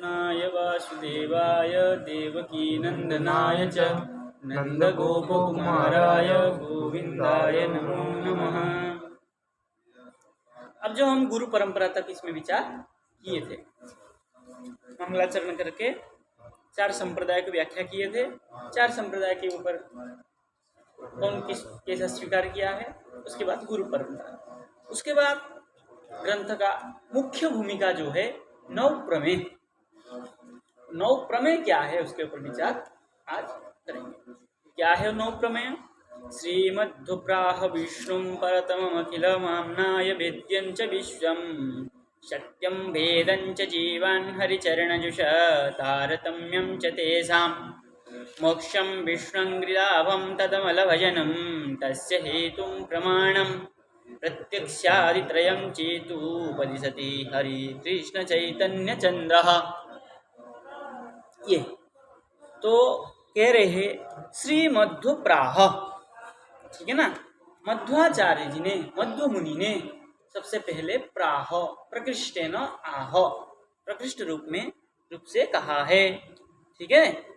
कृष्णाय वासुदेवाय देवकीनन्दनाय च नन्दगोपकुमाराय गोविन्दाय नमो नमः। अब जो हम गुरु परंपरा तक इसमें विचार किए थे, मंगलाचरण करके 4 संप्रदाय की व्याख्या किए थे। 4 संप्रदाय के ऊपर कौन किस कैसा स्वीकार किया है, उसके बाद गुरु परंपरा, उसके बाद ग्रंथ का मुख्य भूमिका जो है नव प्रमेय। नव प्रमेय क्या है उसके ऊपर विचार आज करेंगे। क्या है नव प्रमेय? श्रीमद्भुप्राह विष्णुं परतममखिलमाम्नाय वेद्यं च विश्वं सत्यं भेदं च जीवान् हरिचरणजुषा तारतम्यं च तेषां मोक्षं विष्णुङ्घ्रिलाभं तदमलभजनं तस्य हेतुं प्रमाणं प्रत्यक्षादित्रयं चेतुपदिशति हरि कृष्ण चैतन्य चंद्रः। ये तो कह रहे हैं श्री मध्वप्राह, ठीक है ना। मध्वाचार्य जी ने, मध्व मुनि ने सबसे पहले प्राह प्रकृष्टेन आह, प्रकृष्ट रूप से कहा है, ठीक है।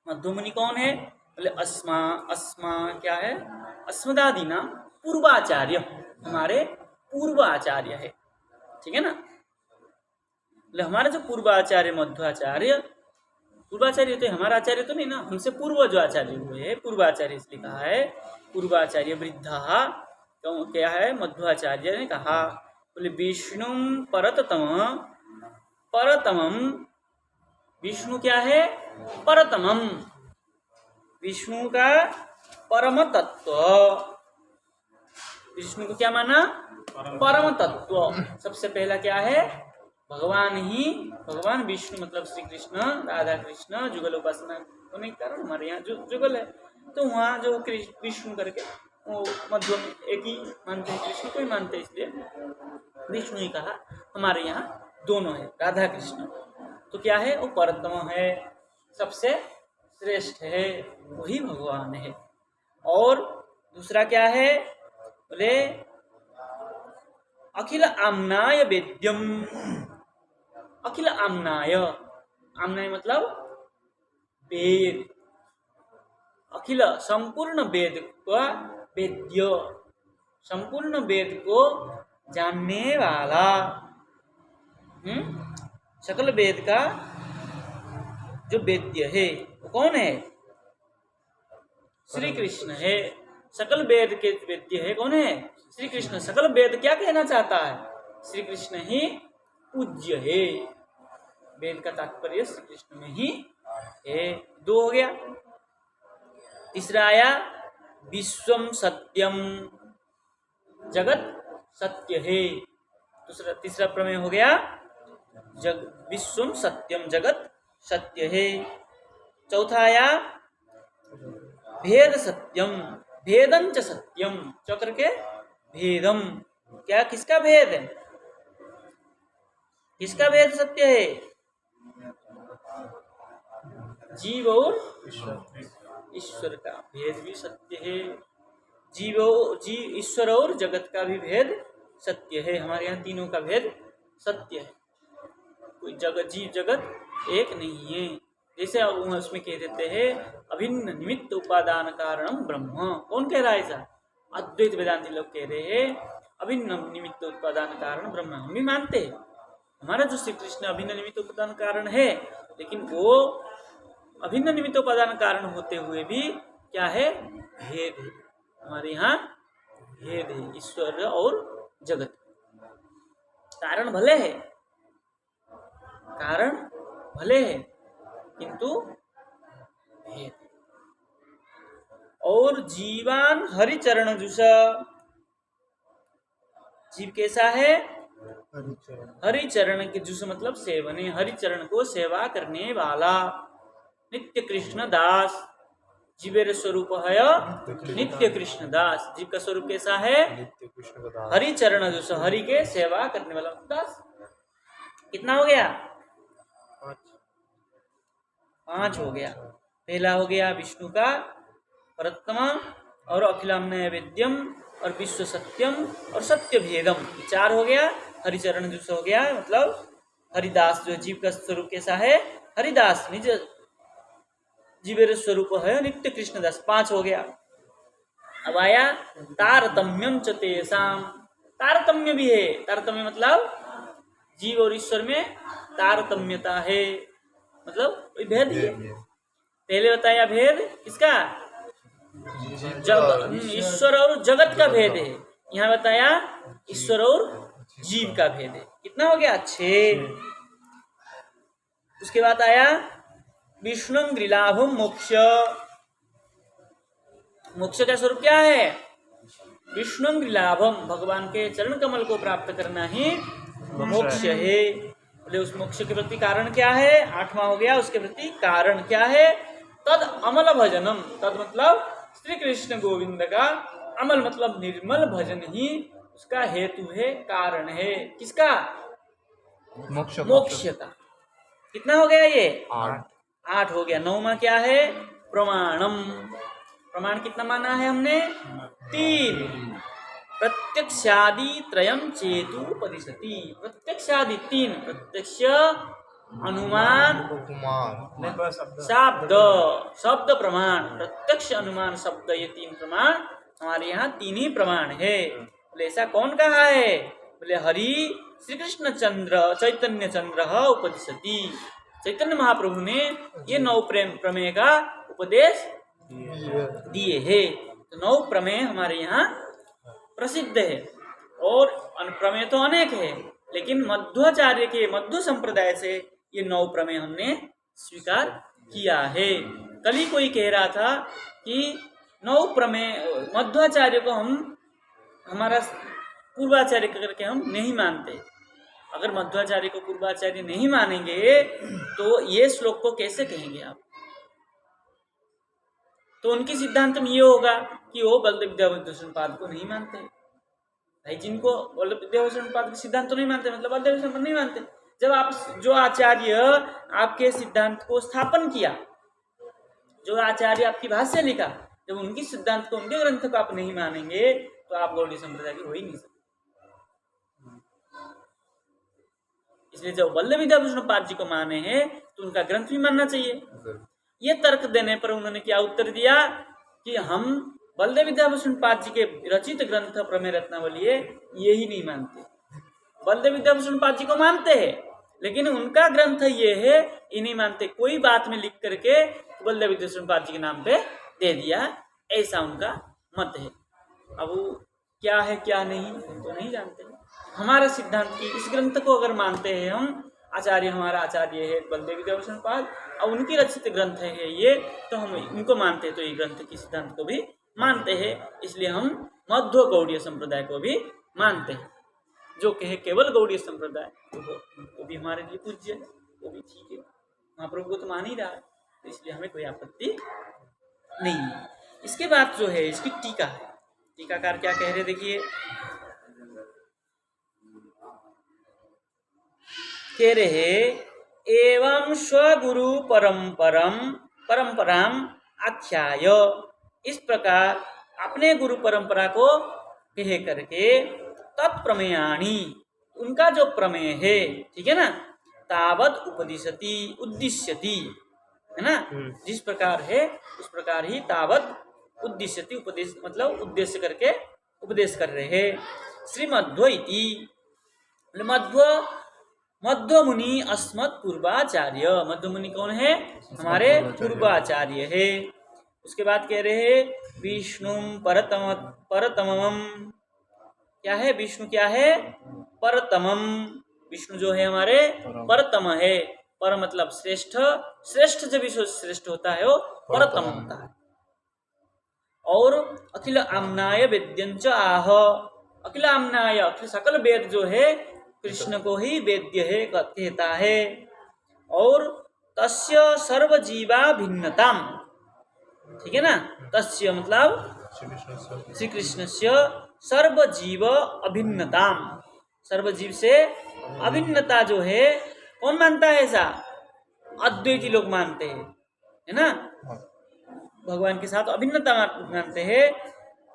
मध्व मुनि कौन है? बोले अस्मा क्या है? अस्मदादि नाम पूर्वाचार्य, हमारे पूर्वाचार्य है, ठीक है ना। बोले हमारे जो पूर्वाचार्य मध्वाचार्य, पूर्वाचार्य तो हमारा आचार्य तो नहीं ना, हमसे पूर्व जो आचार्य हुए हैं पूर्वाचार्य, इसलिए कहा है पूर्वाचार्य वृद्धा। तो क्या है? मध्वाचार्य ने कहा, बोले विष्णु परतमम, विष्णु क्या है? परतमम, विष्णु का परम तत्व। विष्णु को क्या माना? परम तत्व। सबसे पहला क्या है? भगवान ही, भगवान विष्णु मतलब श्री कृष्ण, राधा कृष्ण जुगल उपासना होने के कारण हमारे यहाँ जो जुगल है, तो वहाँ जो विष्णु करके वो मध्य एक ही मानते हैं, कृष्ण को ही मानते हैं, इसलिए विष्णु ही कहा। हमारे यहाँ दोनों है, राधा कृष्ण। तो क्या है? वो परतम है, सबसे श्रेष्ठ है, वही भगवान है। और दूसरा क्या है? बोले अखिल आम्नाय वेद्यम, अखिल आम्नाय, आम्नाय मतलब वेद, अखिल संपूर्ण वेद का वेद्य, संपूर्ण वेद को जानने वाला, सकल वेद का जो वेद्य है वो कौन है? श्री कृष्ण है। सकल वेद के वेद्य है कौन है? श्री कृष्ण। सकल वेद क्या कहना चाहता है? श्री कृष्ण ही पूज्य है, वेद का तात्पर्य श्री कृष्ण में ही है। 2 हो गया। तीसरा आया विश्वम सत्यम, जगत सत्य है। तीसरा प्रमेय हो गया विश्वम सत्यम, जगत सत्य है। चौथा आया भेद सत्यम, भेदं च सत्यम, चौकर के भेदम, क्या किसका भेद है? किसका भेद सत्य है? जीव और ईश्वर का भेद भी सत्य है। ईश्वर और जगत का भी भेद सत्य है। हमारे यहाँ तीनों का भेद सत्य है, कोई जीव जगत एक नहीं है। जैसे उसमें कह देते हैं अभिन्न निमित्त उपादान कारणम ब्रह्म। कौन कह रहा है ऐसा? अद्वैत वेदांती लोग कह रहे हैं अभिन्न निमित्त उपादान कारण ब्रह्म। हम भी मानते हैं हमारा जो श्री कृष्ण अभिन्न निमित्त उपादान कारण है, लेकिन वो अभिन्न निमित्त उपादान कारण होते हुए भी क्या है? भेद है। हमारे यहाँ भेद है, ईश्वर और जगत। कारण भले है, कारण भले है, किंतु भेद। और जीवान हरिचरण जुषा, जीव कैसा है? हरिचरण के जुष मतलब सेवने, हरिचरण को सेवा करने वाला। नित्य कृष्ण दास, जीवेर स्वरूप है नित्य कृष्ण दास। जीव का स्वरूप कैसा है? हरिचरण जुष, हरि के सेवा करने वाला दास। कितना हो गया? 5 हो गया। पहला हो गया विष्णु का परतम और अखिलाम्नाय वेद्यम और विश्व सत्यम और सत्य भेदम, 4 हो गया। हरिचरण जुष हो गया मतलब हरिदास जो जीव का स्वरूप कैसा है, हरिदास निज जीवेर स्वरूप है नित्य कृष्णदास। 5 हो गया। अब आया तारतम्यम च तेषाम, तारतम्य भी है। तारतम्य मतलब जीव और ईश्वर में तारतम्यता है, मतलब कोई भेद ही है। पहले बताया भेद किसका, ईश्वर और जगत का भेद है। यहाँ बताया ईश्वर और जीव का भेद है। कितना हो गया, 6। उसके बाद आया विष्णु गृलाभम मोक्ष। मोक्ष का स्वरूप क्या है, विष्णु गृलाभम, भगवान के चरण कमल को प्राप्त करना ही मोक्ष है। बोले उस मोक्ष के प्रति कारण क्या है, 8वां हो गया। उसके प्रति कारण क्या है, तद अमल भजनम। तद मतलब श्री कृष्ण गोविंद का, अमल मतलब निर्मल भजन ही उसका हेतु है, कारण है। किसका, मोक्ष का। कितना हो गया ये, 8 हो गया। 9वां क्या है, प्रमाणम। प्रमाण कितना माना है हमने, 3। प्रत्यक्षादि त्रयम चेतु परिसति। प्रत्यक्षादि 3, प्रत्यक्ष, अनुमान, शब्द, शब्द प्रमाण। प्रत्यक्ष, अनुमान, शब्द, ये 3 प्रमाण हमारे यहाँ 3 ही प्रमाण है। बोले ऐसा कौन कहा है, बोले हरि श्री कृष्ण चंद्र चैतन्य चंद्र उपदिशति। चैतन्य महाप्रभु ने ये 9 प्रमेय का उपदेश दिए है। तो 9 प्रमेय हमारे यहाँ प्रसिद्ध है, और प्रमेय तो अनेक है, लेकिन मध्वाचार्य के मध्व संप्रदाय से ये 9 प्रमेय हमने स्वीकार किया है। कल ही कोई कह रहा था कि 9 प्रमेय मध्वाचार्य को हम हमारा पूर्वाचार्य करके हम नहीं मानते। अगर मध्वाचार्य को पूर्वाचार्य नहीं मानेंगे तो ये श्लोक को कैसे कहेंगे आप। तो उनकी सिद्धांत में ये होगा कि वो बलदेव विद्याभूषण पाद को नहीं मानते। भाई जिनको बलदेव विद्याभूषण पाद के सिद्धांत तो नहीं मानते, मतलब बलदेव विद्याभूषण नहीं मानते। जब आप जो आचार्य आपके सिद्धांत को स्थापन किया, जो आचार्य आपकी भाष्य लिखा, जब उनकी सिद्धांत को, उनके ग्रंथ को आप नहीं मानेंगे तो आप गौड़ीय संप्रदाय के हो ही नहीं सकते। इसलिए जब बल्लभ विद्याभूषण पाद जी को माने हैं तो उनका ग्रंथ भी मानना चाहिए। ये तर्क देने पर उन्होंने क्या उत्तर दिया कि हम बलदेव विद्याभूषण पाद जी के रचित ग्रंथ प्रमेय रत्नावली ये ही नहीं मानते। बलदेव विद्याभूषण पाद जी को मानते हैं, लेकिन उनका ग्रंथ ये है ये नहीं मानते। कोई बात में लिख करके बलदेव विद्याभूषण पाद जी के नाम पे दे दिया, ऐसा उनका मत है। अब वो क्या है क्या नहीं तो नहीं जानते। हमारा सिद्धांत की इस ग्रंथ को अगर मानते हैं हम, आचार्य हमारा आचार्य है बलदेव विद्याभूषण पाद और उनकी रचित ग्रंथ है ये, तो हम इनको मानते हैं, तो ये ग्रंथ की सिद्धांत को भी मानते हैं। इसलिए हम मध्व गौड़ीय संप्रदाय को भी मानते हैं। जो कहे केवल गौड़ीय संप्रदाय वो भी हमारे लिए पूज्य है, वो भी ठीक है। महाप्रभु को तो मान ही रहा है, तो इसलिए हमें कोई आपत्ति नहीं है। इसके बाद जो है इसकी टीका है। टीकाकार क्या कह रहे देखिए, कह रहे एवं स्वगुरु परंपराम आख्याय। इस प्रकार अपने गुरु परंपरा को कह करके तत्प्रमेयाणी, उनका जो प्रमेय है, ठीक है ना, तावत उपदिशति उद्दिश्यति, है ना, जिस प्रकार है उस प्रकार ही तावत उद्दिश्यति, उपदेश मतलब उद्देश्य करके उपदेश कर रहे हैं। श्रीमध्व इति मध्व मुनि अस्मत् पूर्वाचार्य। मध्व मुनि कौन है, हमारे पूर्वाचार्य है। उसके बाद कह रहे हैं विष्णु परतमम। क्या है विष्णु, क्या है परतमम। विष्णु जो है हमारे परतम है। पर मतलब श्रेष्ठ, श्रेष्ठ जब विश्व श्रेष्ठ होता है वो परतम होता है। और अखिल आम्नाय वेद्यंच आह। अखिल आम्नाय, अखिल सकल वेद जो है कृष्ण को ही वेद्य है कहता है। और तस्य सर्वजीवा भिन्नताम, ठीक है ना, तस्य मतलब श्री कृष्ण से सर्वजीव अभिन्नताम, सर्वजीव से अभिन्नता जो है कौन मानता है, ऐसा अद्वैती लोग मानते हैं, है ना, भगवान के साथ अभिन्नता मानते हैं।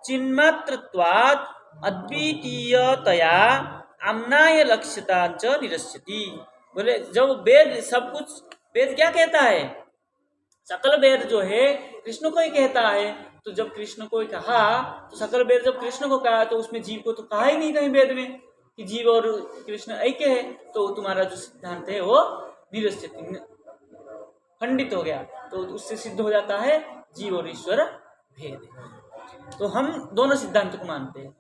चिन्मात्रत्वात् अद्वितीयतया आम्नाय लक्ष्यता च निरस्यति। बोले जब वेद सब कुछ, वेद क्या कहता है, सकल वेद जो है कृष्ण को ही कहता है। तो जब कृष्ण को ही कहा तो सकल वेद जब कृष्ण को कहा तो उसमें जीव को तो कहा ही नहीं कहीं वेद में कि जीव और कृष्ण एक है। तो तुम्हारा जो सिद्धांत है वो निरस्त खंडित हो गया। तो उससे सिद्ध हो जाता है जीव और ईश्वर भेद। तो हम दोनों सिद्धांत को मानते हैं,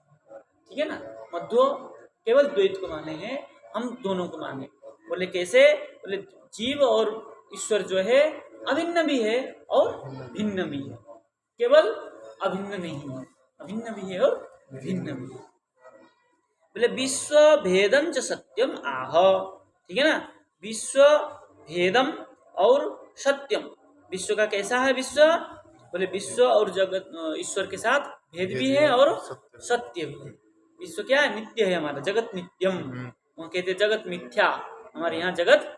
ठीक है ना। मध्व केवल द्वैत को माने हैं, हम दोनों को माने। बोले कैसे, बोले जीव और ईश्वर जो है अभिन्न भी है और भिन्न भी है, केवल अभिन्न नहीं है, अभिन्न भी है और भिन्न भी है। बोले विश्व भेदम च सत्यम आह, ठीक है ना। विश्व भेदम और सत्यम, विश्व का कैसा है विश्व, बोले विश्व और जगत ईश्वर के साथ भेद भी है और सत्य भी है। विश्व क्या है, नित्य है हमारा, जगत नित्यम, वो कहते हैं जगत मिथ्या, हमारे यहाँ जगत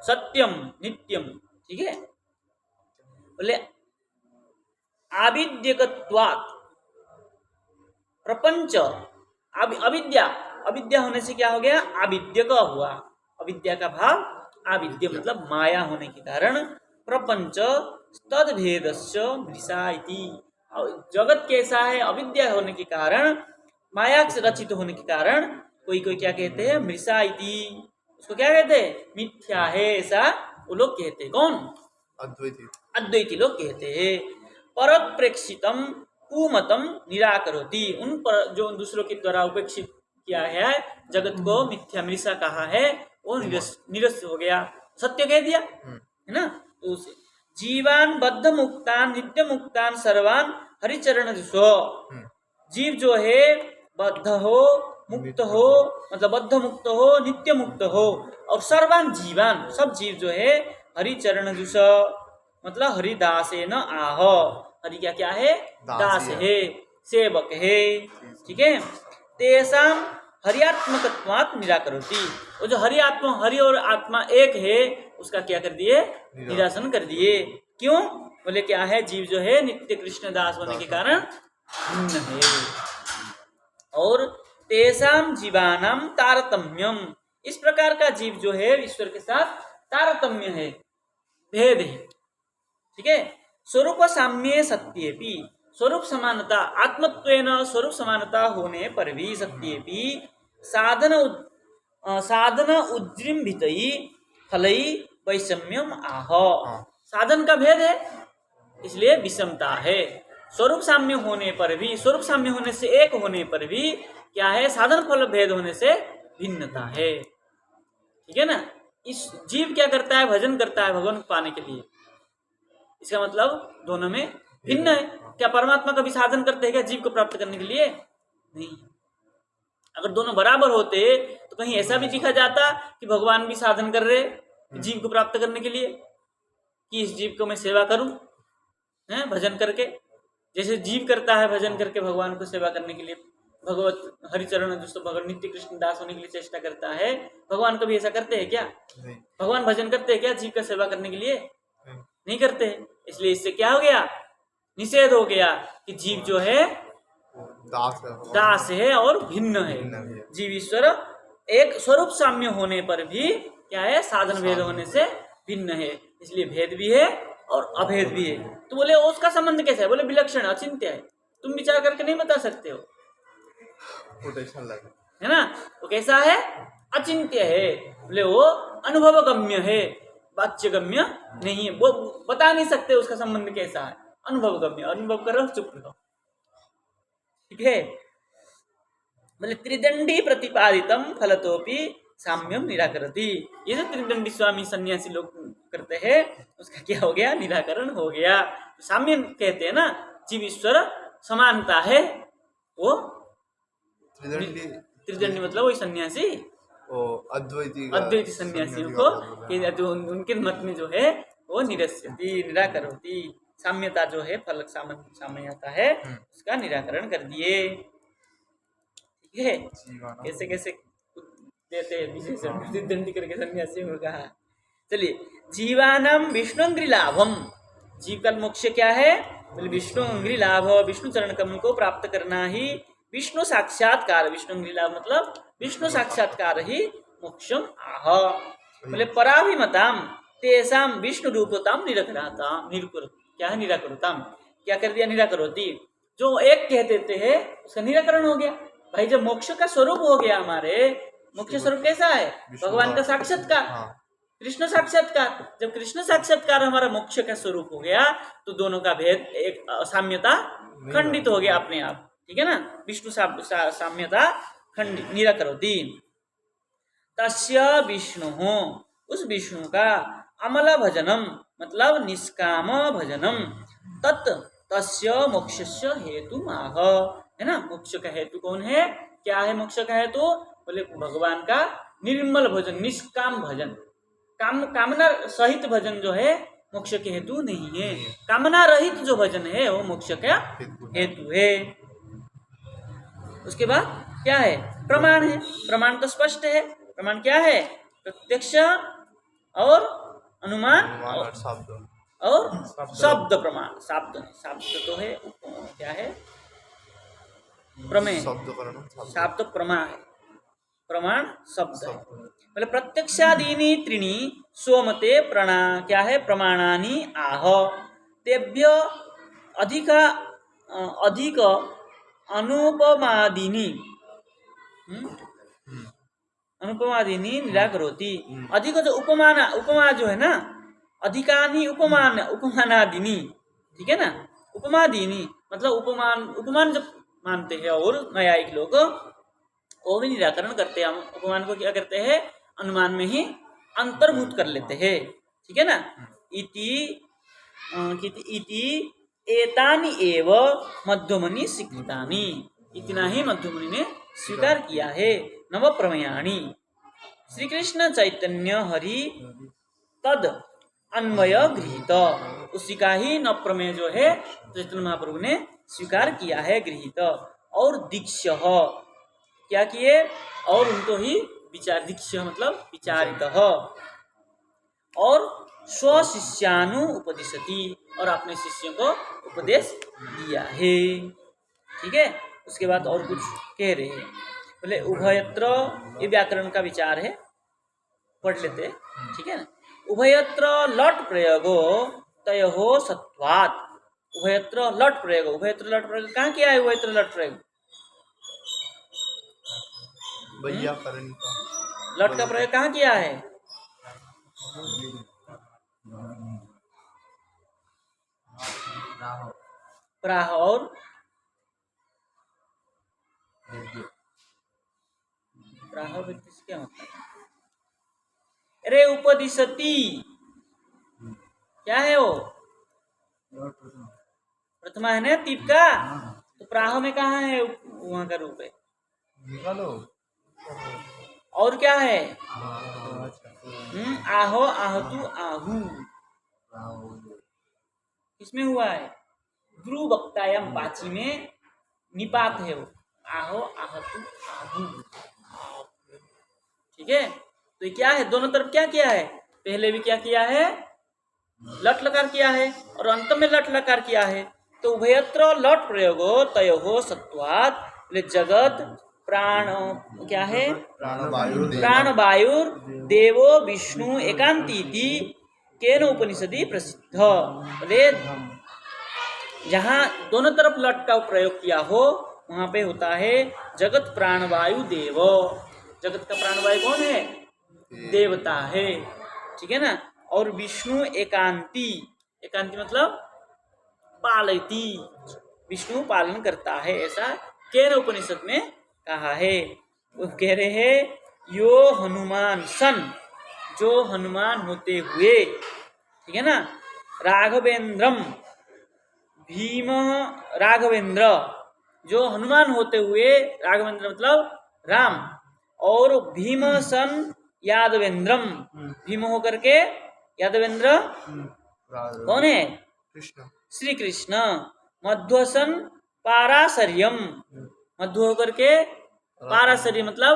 सत्यम नित्यम, ठीक है। बोले आविद्यकत्वात् प्रपंच, अविद्या, अविद्या होने से क्या हो गया, आविद्यक हुआ। अविद्या का भाव आविद्य मतलब माया होने के कारण प्रपंच तद भेदस्य मृषा इति, जगत कैसा है, अविद्या होने के कारण, माया से रचित होने के कारण कोई कोई क्या कहते हैं, मृषा इति, उसको क्या कहते हैं, मिथ्या है, ऐसा वो लोग कहते हैं। कौन, अद्वैती लोग कहते हैं। परप्रेक्षितम कुमतम निराकरोति, उन पर जो दूसरों के द्वारा उपेक्षित किया है जगत को मिथ्या मृषा कहा है, वो निरस्त हो गया, सत्य कह दिया, है ना। तो उसे जीवान बद्ध मुक्तान नित्य मुक्तान सर्वान हरिचरण दिशो, जीव जो है बद्ध हो मुक्त हो, मतलब बद्ध मुक्त हो नित्य मुक्त हो, और सर्वान जीवान सब जीव जो है हरिचरण जुष मतलब हरिदासे न आह, हरि क्या क्या है, दास है, सेवक है, ठीक है। तेसाम हरियात्मकत्वात् निराकरोति, वो जो हरि आत्मा, हरि और आत्मा एक है उसका क्या कर दिए, निरासन कर दिए। क्यों, बोले क्या है, जीव जो है नित्य कृष्ण दास होने के कारण भिन्न है। और तेसाम जीवानाम तारतम्यम, इस प्रकार का जीव जो है ईश्वर के साथ तारतम्य है, भेद है, ठीक है। स्वरूप साम्ये सत्येपि, स्वरूप समानता, आत्मत्वेन स्वरूप समानता होने पर भी सत्येपि साधन उज्जृंभितई फलई वैषम्यम आह, साधन का भेद है इसलिए विषमता है। स्वरूप साम्य होने पर भी, स्वरूप साम्य होने से एक होने पर भी क्या है, साधन फल भेद होने से भिन्नता है, ठीक है ना। इस जीव क्या करता है, भजन करता है भगवान को पाने के लिए, इसका मतलब दोनों में भिन्न है। क्या परमात्मा कभी साधन करते हैं क्या जीव को प्राप्त करने के लिए, नहीं। अगर दोनों बराबर होते तो कहीं ऐसा भी दिखा जाता कि भगवान भी साधन कर रहे जीव को प्राप्त करने के लिए, कि इस जीव को मैं सेवा करूं, हैं, भजन करके, जैसे जीव करता है भजन करके भगवान को सेवा करने के लिए, भगवत हरिचरण दोस्तों भगवान नित्य कृष्ण दास होने के लिए चेष्टा करता है, भगवान कभी ऐसा करते हैं क्या, नहीं। भगवान भजन करते हैं क्या जीव का सेवा करने के लिए, नहीं करते हैं। इसलिए इससे क्या हो गया, निषेध हो गया कि जीव जो है दास है और भिन्न है। जीव ईश्वर एक स्वरूप साम्य होने पर भी क्या है, साधन भेद होने से भिन्न है, इसलिए भेद भी है और अभेद भी है। तो बोले उसका संबंध कैसा है, बोले विलक्षण अचिंत्य है, तुम विचार करके नहीं बता सकते हो, है ना। वो कैसा है, अचिंत्य है, बोले वो अनुभव गम्य है, वाच्य गम्य नहीं है, वो बता नहीं सकते उसका संबंध कैसा है, अनुभव गम्य, अनुभव करो चुप रहो, ठीक है। बोले त्रिदंडी प्रतिपादितम फलतोपि साम्यम निराकरति, ये जो त्रिदंडी स्वामी सन्यासी लोग करते हैं उसका क्या हो गया, निराकरण हो गया। तो साम्य कहते हैं ना, जीव ईश्वर समानता है, वो त्रिदंडी मतलब वही सन्यासी, अद्वैती सन्यासियों को उनके मत में जो है वो निरस्यति निराकरोति, साम्यता जो है फल साम्यता है उसका निराकरण कर दिए, ठीक है। कैसे कैसे देते हैं विशेषण त्रिदंडी करके सन्यासियों को कहा। चलिए, जीवानाम विष्णुंग्री लाभम, जीव का मोक्ष क्या है, बोले विष्णुंग्री लाभ, विष्णु चरण कमल को प्राप्त करना ही विष्णु साक्षात्कार, विष्णुंग्री लाभ मतलब विष्णु साक्षात्कार ही मोक्षम आह। बोले पराभिमताम तेसाम विष्णु रूपताम निरकराताम क्या है निराकरोताम, क्या कर दिया निराकरोती, जो एक कह देते हैं उसका निराकरण हो गया। भाई जब मोक्ष का स्वरूप हो गया, हमारे मुख्य स्वरूप कैसा है, भगवान का साक्षात्कार, कृष्ण साक्षात्कार। जब कृष्ण साक्षात्कार हमारा मोक्ष का स्वरूप हो गया तो दोनों का भेद एक साम्यता खंडित हो गया अपने आप, ठीक है ना। विष्णु साम्यता खंडित निराकरोती। तस्य विष्णु हो, उस विष्णु का अमल भजनम मतलब निष्काम भजनम, तत् तस्य मोक्षस्य हेतु माह, है ना। मोक्ष का हेतु कौन है, क्या है मोक्ष का हेतु, बोले भगवान का निर्मल भजन, निष्काम भजन। कामना सहित भजन जो है मोक्ष के हेतु नहीं है, कामना रहित जो भजन है वो मोक्ष का हेतु है। उसके बाद क्या है, प्रमाण है। प्रमाण तो स्पष्ट है, प्रमाण क्या है, प्रत्यक्ष और अनुमान और शब्द प्रमाण। शब्द तो है, क्या है, प्रमेय, शब्द प्रमाण है, प्रमाण शब्द है। बोले प्रत्यक्षादीनि त्रीणि स्वमते प्रणा क्या है, प्रमाणानि आह, तेभ्य अधिक अनुपमादीनि अनुपमादीनि निराकरोति। अधिक जो उपमा जो है ना, अधिकानि उपमानादीनि, ठीक है ना। उपमादीनि मतलब उपमान जब मानते हैं और न्यायिक लोग वो भी निराकरण करते हैं। हम उपमान को क्या करते हैं, अनुमान में ही अंतर्भूत कर लेते हैं, ठीक है ना। इति एतानि एव मध्यमनि स्वीकृतानि, इतना ही मध्यमनि ने स्वीकार किया है। नव प्रमेयाणि श्री कृष्ण चैतन्य हरि तद अन्वय गृहीत, उसी का ही नव प्रमेय जो है चैतन्य महाप्रभु ने स्वीकार किया है, गृहीत। और दीक्ष्य क्या किए, और उनको ही विचार, दीक्ष्य मतलब विचारित, और स्वशिष्यानु उपदिशति, और अपने शिष्यों को उपदेश दिया है, ठीक है। उसके बाद और कुछ कह रहे हैं, बोले उभयत्र, ये व्याकरण का विचार है, पढ़ लेते, ठीक है ना। उभयत्र लट प्रयोगो तयोः सत्वात्, उभयत्र लट प्रयोग, उभयत्र लट प्रयोग कहाँ किया है, उभयत्र लट प्रयोग लट का प्रयोग कहाँ किया है, प्राह और प्राह व्यक्ति से क्या मतलब, अरे उपदिशति क्या है वो, प्रथमा है ना तीप का, तो प्राह में कहाँ है वहां का रूप है, और क्या है, आहो आहतु आहू, किसमें हुआ है, गुरु वक्तायम पाची में निपात है वो, आहो आहतु आहू, ठीक है। तो ये क्या है, दोनों तरफ क्या किया है, पहले भी क्या किया है, लट लकार किया है, और अंत में लट लकार किया है। तो उभयत्र लट प्रयोगो तयोः सत्वात्, जगत प्राण क्या है, प्राण वायुर देवो विष्णु एकांतीति केन उपनिषदि प्रसिद्ध। बोले जहाँ दोनों तरफ लट का प्रयोग किया हो वहां पे होता है जगत प्राण वायु देव। जगत का प्राण वायु कौन है, देवता है, ठीक है ना। और विष्णु एकांती, एकांती मतलब पालयति, विष्णु पालन करता है, ऐसा केन उपनिषद में कहा है। वो कह रहे हैं यो हनुमान सन, जो हनुमान होते हुए, ठीक है ना, राघवेंद्रम भीम, राघवेंद्र जो हनुमान होते हुए, राघवेंद्र मतलब राम, और भीम सन यादवेंद्रम, भीम होकर के यादवेंद्र कौन है, श्री कृष्ण, मध्वसन पाराशर्यम, मध्व होकर के पाराशर्य मतलब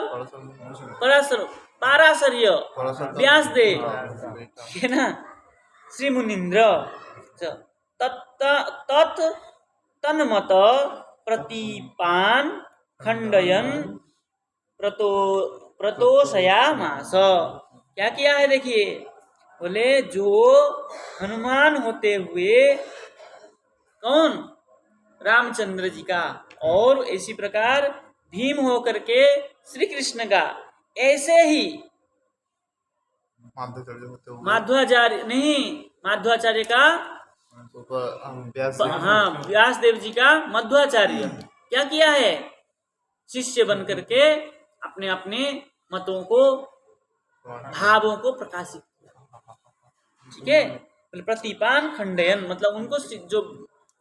पाराशर्य व्यास देव, है ना, श्री मुनीन्द्र, तत् तन्मत प्रतिपान खंडयन प्रतोषयामास, क्या किया है देखिए, बोले जो हनुमान होते हुए कौन, रामचंद्र जी का, और इसी प्रकार भीम होकर के श्री कृष्ण का, ऐसे ही माध्वाचार्य नहीं, माध्वाचार्य का हाँ व्यास देव जी का मध्वाचार्य क्या किया है, शिष्य बन करके अपने अपने मतों को, भावों को प्रकाशित किया। ठीक है, प्रतिपान खंडयन मतलब उनको जो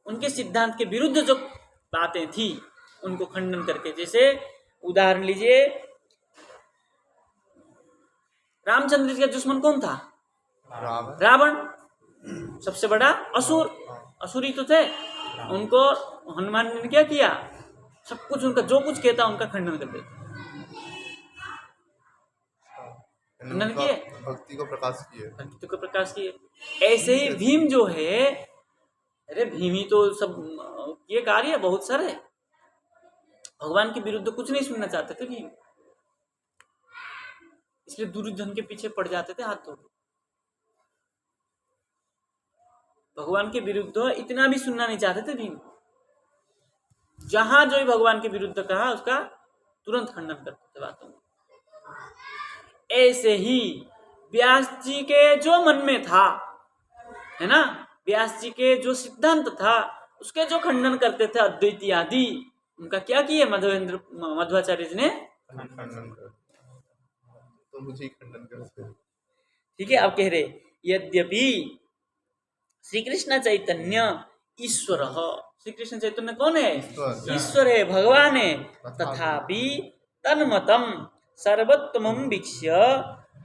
उनके सिद्धांत के विरुद्ध जो बातें थी उनको खंडन करके, जैसे उदाहरण लीजिए, रामचंद्र जी का दुश्मन कौन था, रावण, सबसे बड़ा असुर, असुरी तो थे, उनको हनुमान ने क्या किया, सब कुछ उनका जो कुछ कहता उनका खंडन कर देता, खंडन किए, भक्ति को प्रकाश किए, भक्ति को प्रकाश किए। ऐसे ही भीम जो है, अरे भीम ही तो सब ये कार्य बहुत सारे, भगवान के विरुद्ध कुछ नहीं सुनना चाहते थे भीम, इसलिए दुर्योधन के पीछे पड़ जाते थे हाथ धो, भगवान के विरुद्ध इतना भी सुनना नहीं चाहते थे भीम, जहां जो भी भगवान के विरुद्ध कहा उसका तुरंत खंडन करते थे बातों में। ऐसे ही व्यास जी के जो मन में था, है ना, व्यास जी के जो सिद्धांत था उसके जो खंडन करते थे अद्वैती आदि, उनका क्या किया मध्वाचार्य जी ने खंडन कर, तो मुझे खंडन कर। ठीक है, अब कह रहे यद्यपि श्री कृष्ण चैतन्य ईश्वर, श्री कृष्ण चैतन्य कौन है, ईश्वर है, भगवान है, तथापि तन्मतम सर्वोत्तमं वीक्ष्य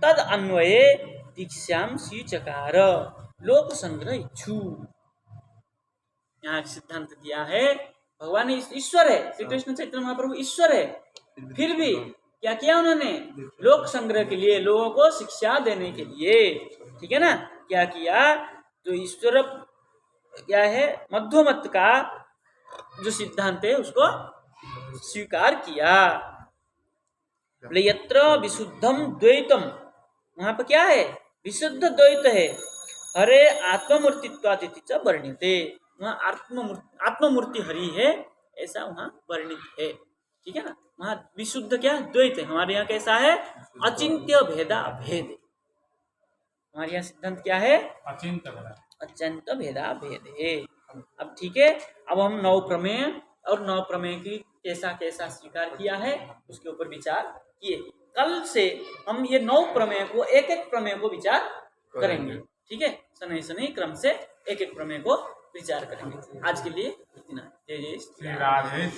तद अन्वये दीक्षाम स्वीचकार लोक संग्रह इच्छु। यहाँ सिद्धांत दिया है, भगवान ईश्वर है, श्री कृष्ण चैतन्य महाप्रभु ईश्वर है, फिर भी क्या किया उन्होंने, लोक संग्रह के लिए, लोगों को शिक्षा देने के लिए, ठीक है ना, क्या किया, तो ईश्वर क्या है, मध्वमत का जो सिद्धांत है उसको स्वीकार किया। यत्र विशुद्धम द्वैतम, वहां पर क्या है, विशुद्ध द्वैत है, हरे आत्ममूर्तित्वादिति च वर्णिते, वहाँ आत्ममूर्ति हरि है ऐसा वहाँ वर्णित है, ठीक है ना, वहाँ विशुद्ध क्या द्वैत है, हमारे यहाँ कैसा है, अचिंत्य भेदा भेद, हमारे यहाँ सिद्धांत क्या है, अचिंत्य भेदा भेद है। अब ठीक है, अब हम नौ प्रमेय और नौ प्रमेय की कैसा कैसा स्वीकार किया है उसके ऊपर विचार किए। कल से हम ये नौ प्रमेय को, एक एक प्रमेय को विचार करेंगे, ठीक है, शनि शनि क्रम से एक एक प्रमेय को विचार करेंगे। आज के लिए इतना, जय जय श्री राधे।